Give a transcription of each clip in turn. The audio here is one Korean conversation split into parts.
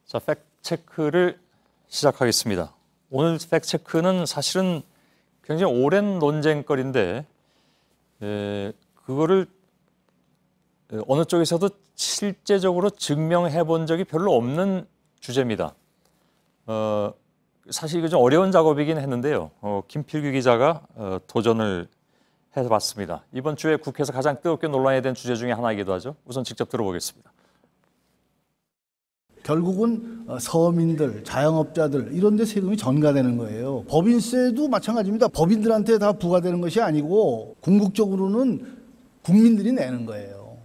자, 팩트체크를 시작하겠습니다. 오늘 팩트체크는 사실은 굉장히 오랜 논쟁거리인데 그거를 어느 쪽에서도 실제적으로 증명해 본 적이 별로 없는 주제입니다. 사실 이거 좀 어려운 작업이긴 했는데요. 김필규 기자가 도전을 해봤습니다. 이번 주에 국회에서 가장 뜨겁게 논란이 된 주제 중에 하나이기도 하죠. 우선 직접 들어보겠습니다. 결국은 서민들, 자영업자들 이런 데 세금이 전가되는 거예요. 법인세도 마찬가지입니다. 법인들한테 다 부과되는 것이 아니고 궁극적으로는 국민들이 내는 거예요.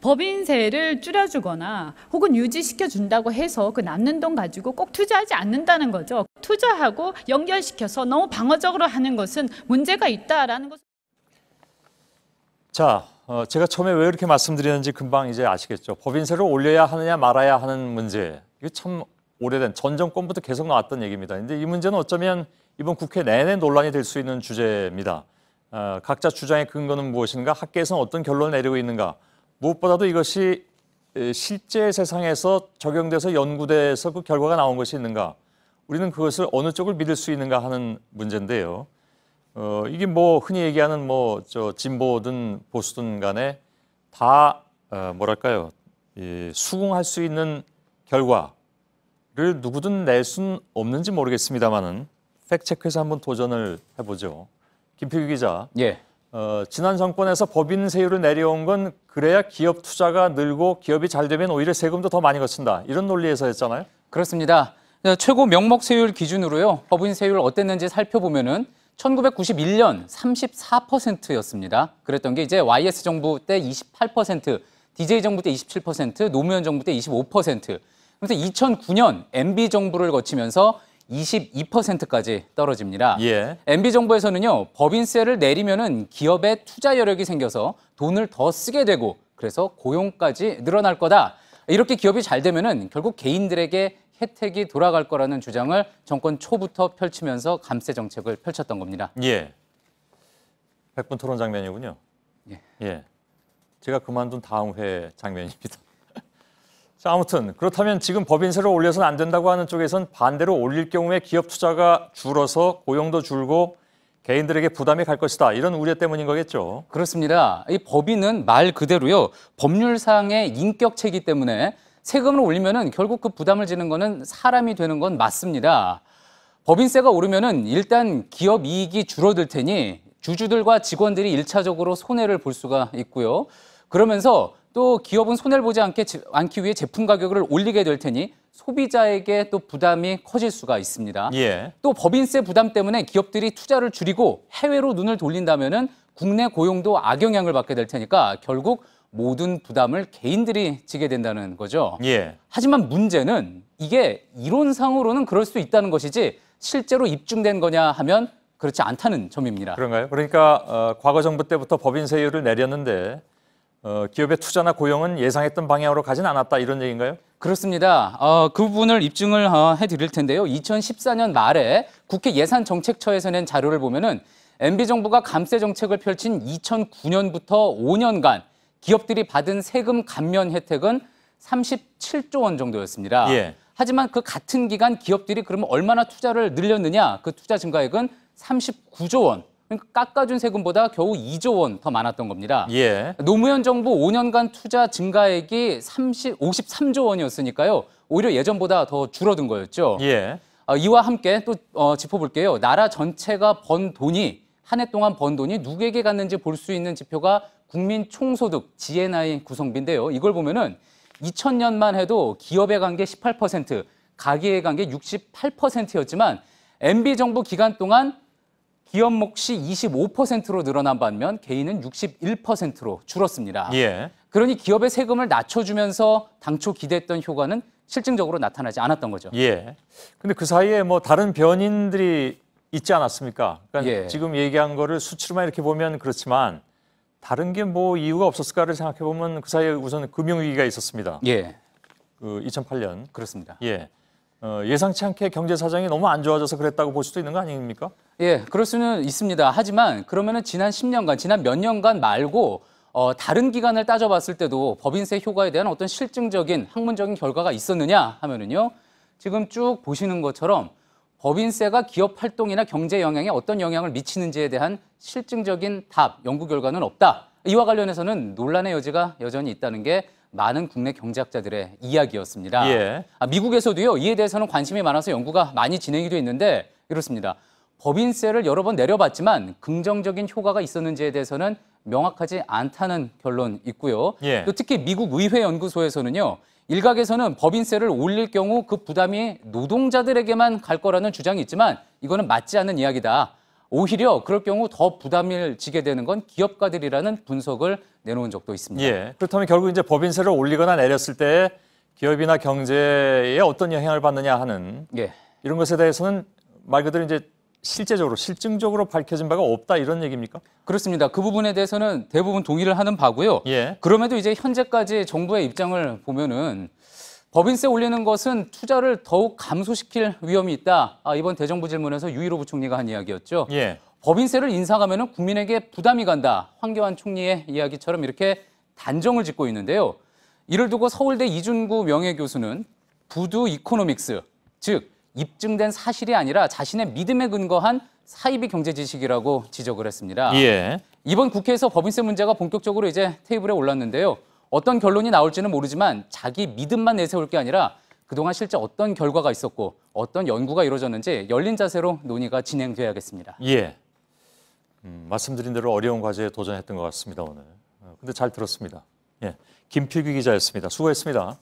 법인세를 줄여주거나 혹은 유지시켜준다고 해서 그 남는 돈 가지고 꼭 투자하지 않는다는 거죠. 투자하고 연결시켜서 너무 방어적으로 하는 것은 문제가 있다라는 것. 자, 제가 처음에 왜 이렇게 말씀드렸는지 금방 이제 아시겠죠. 법인세를 올려야 하느냐 말아야 하는 문제. 이거 참 오래된 전 정권부터 계속 나왔던 얘기입니다. 근데 이 문제는 어쩌면 이번 국회 내내 논란이 될 수 있는 주제입니다. 각자 주장의 근거는 무엇인가? 학계에서는 어떤 결론을 내리고 있는가? 무엇보다도 이것이 실제 세상에서 적용돼서 연구돼서 그 결과가 나온 것이 있는가? 우리는 그것을 어느 쪽을 믿을 수 있는가 하는 문제인데요. 이게 뭐 흔히 얘기하는 진보든 보수든 간에 다 뭐랄까요? 수긍할 수 있는 결과를 누구든 낼 수는 없는지 모르겠습니다만은 팩트체크에서 한번 도전을 해보죠. 김필규 기자. 예. 지난 정권에서 법인세율을 내려온 건 그래야 기업 투자가 늘고 기업이 잘 되면 오히려 세금도 더 많이 거친다. 이런 논리에서였잖아요. 그렇습니다. 최고 명목세율 기준으로요. 법인세율 어땠는지 살펴보면은 1991년 34%였습니다. 그랬던 게 이제 YS 정부 때 28%, DJ 정부 때 27%, 노무현 정부 때 25%. 그래서 2009년 MB 정부를 거치면서 22%까지 떨어집니다. 예. MB 정부에서는요, 법인세를 내리면은 기업에 투자 여력이 생겨서 돈을 더 쓰게 되고 그래서 고용까지 늘어날 거다. 이렇게 기업이 잘 되면은 결국 개인들에게 혜택이 돌아갈 거라는 주장을 정권 초부터 펼치면서 감세 정책을 펼쳤던 겁니다. 예. 100분 토론 장면이군요. 예. 제가 그만둔 다음 회 장면입니다. 자, 아무튼 그렇다면 지금 법인세를 올려서는 안 된다고 하는 쪽에선 반대로 올릴 경우에 기업 투자가 줄어서 고용도 줄고 개인들에게 부담이 갈 것이다. 이런 우려 때문인 거겠죠. 그렇습니다. 이 법인은 말 그대로요. 법률상의 인격체이기 때문에 세금을 올리면은 결국 그 부담을 지는 거는 사람이 되는 건 맞습니다. 법인세가 오르면은 일단 기업 이익이 줄어들 테니 주주들과 직원들이 일차적으로 손해를 볼 수가 있고요. 그러면서 또 기업은 손해를 보지 않기 위해 제품 가격을 올리게 될 테니 소비자에게 또 부담이 커질 수가 있습니다. 예. 또 법인세 부담 때문에 기업들이 투자를 줄이고 해외로 눈을 돌린다면은 국내 고용도 악영향을 받게 될 테니까 결국 모든 부담을 개인들이 지게 된다는 거죠. 예. 하지만 문제는 이게 이론상으로는 그럴 수 있다는 것이지 실제로 입증된 거냐 하면 그렇지 않다는 점입니다. 그런가요? 그러니까 과거 정부 때부터 법인세율을 내렸는데 기업의 투자나 고용은 예상했던 방향으로 가진 않았다 이런 얘기인가요? 그렇습니다. 그 부분을 입증을 해드릴 텐데요. 2014년 말에 국회 예산정책처에서 낸 자료를 보면은 MB 정부가 감세 정책을 펼친 2009년부터 5년간 기업들이 받은 세금 감면 혜택은 37조 원 정도였습니다. 예. 하지만 그 같은 기간 기업들이 그러면 얼마나 투자를 늘렸느냐? 그 투자 증가액은 39조 원. 그러니까 깎아준 세금보다 겨우 2조 원 더 많았던 겁니다. 예. 노무현 정부 5년간 투자 증가액이 53조 원이었으니까요. 오히려 예전보다 더 줄어든 거였죠. 예. 이와 함께 또 짚어볼게요. 나라 전체가 번 돈이 한 해 동안 번 돈이 누구에게 갔는지 볼 수 있는 지표가 국민 총소득 GNI 구성비인데요. 이걸 보면은 2000년만 해도 기업에 간 게 18%, 가계에 간 게 68%였지만 MB 정부 기간 동안 기업 몫이 25%로 늘어난 반면 개인은 61%로 줄었습니다. 예. 그러니 기업의 세금을 낮춰주면서 당초 기대했던 효과는 실증적으로 나타나지 않았던 거죠. 예. 근데 그 사이에 뭐 다른 변인들이 있지 않았습니까? 그러니까 예. 지금 얘기한 거를 수치로만 이렇게 보면 그렇지만 다른 게 뭐 이유가 없었을까를 생각해 보면 그 사이에 우선 금융위기가 있었습니다. 예. 그 2008년. 그렇습니다. 예. 예상치 않게 경제 사정이 너무 안 좋아져서 그랬다고 볼 수도 있는 거 아닙니까? 예, 그럴 수는 있습니다. 하지만 그러면은 지난 10년간, 지난 몇 년간 말고 다른 기간을 따져봤을 때도 법인세 효과에 대한 어떤 실증적인 학문적인 결과가 있었느냐 하면은요. 지금 쭉 보시는 것처럼 법인세가 기업 활동이나 경제 영향에 어떤 영향을 미치는지에 대한 실증적인 답, 연구 결과는 없다. 이와 관련해서는 논란의 여지가 여전히 있다는 게 많은 국내 경제학자들의 이야기였습니다. 예. 미국에서도요, 이에 대해서는 관심이 많아서 연구가 많이 진행이 돼 있는데 이렇습니다. 법인세를 여러 번 내려봤지만 긍정적인 효과가 있었는지에 대해서는 명확하지 않다는 결론 있고요. 예. 또 특히 미국 의회 연구소에서는요, 일각에서는 법인세를 올릴 경우 그 부담이 노동자들에게만 갈 거라는 주장이 있지만 이거는 맞지 않는 이야기다. 오히려 그럴 경우 더 부담을 지게 되는 건 기업가들이라는 분석을 내놓은 적도 있습니다. 예. 그렇다면 결국 이제 법인세를 올리거나 내렸을 때 기업이나 경제에 어떤 영향을 받느냐 하는 예. 이런 것에 대해서는 말 그대로 이제 실제적으로 실증적으로 밝혀진 바가 없다 이런 얘기입니까? 그렇습니다. 그 부분에 대해서는 대부분 동의를 하는 바고요. 예. 그럼에도 이제 현재까지 정부의 입장을 보면은 법인세 올리는 것은 투자를 더욱 감소시킬 위험이 있다. 이번 대정부 질문에서 유일호 부총리가 한 이야기였죠. 예. 법인세를 인상하면 국민에게 부담이 간다. 황교안 총리의 이야기처럼 이렇게 단정을 짓고 있는데요. 이를 두고 서울대 이준구 명예교수는 부두 이코노믹스, 즉 입증된 사실이 아니라 자신의 믿음에 근거한 사이비 경제 지식이라고 지적을 했습니다. 예. 이번 국회에서 법인세 문제가 본격적으로 이제 테이블에 올랐는데요. 어떤 결론이 나올지는 모르지만 자기 믿음만 내세울 게 아니라 그동안 실제 어떤 결과가 있었고 어떤 연구가 이루어졌는지 열린 자세로 논의가 진행돼야겠습니다. 예. 말씀드린 대로 어려운 과제에 도전했던 것 같습니다, 오늘. 근데 잘 들었습니다. 예. 김필규 기자였습니다. 수고했습니다.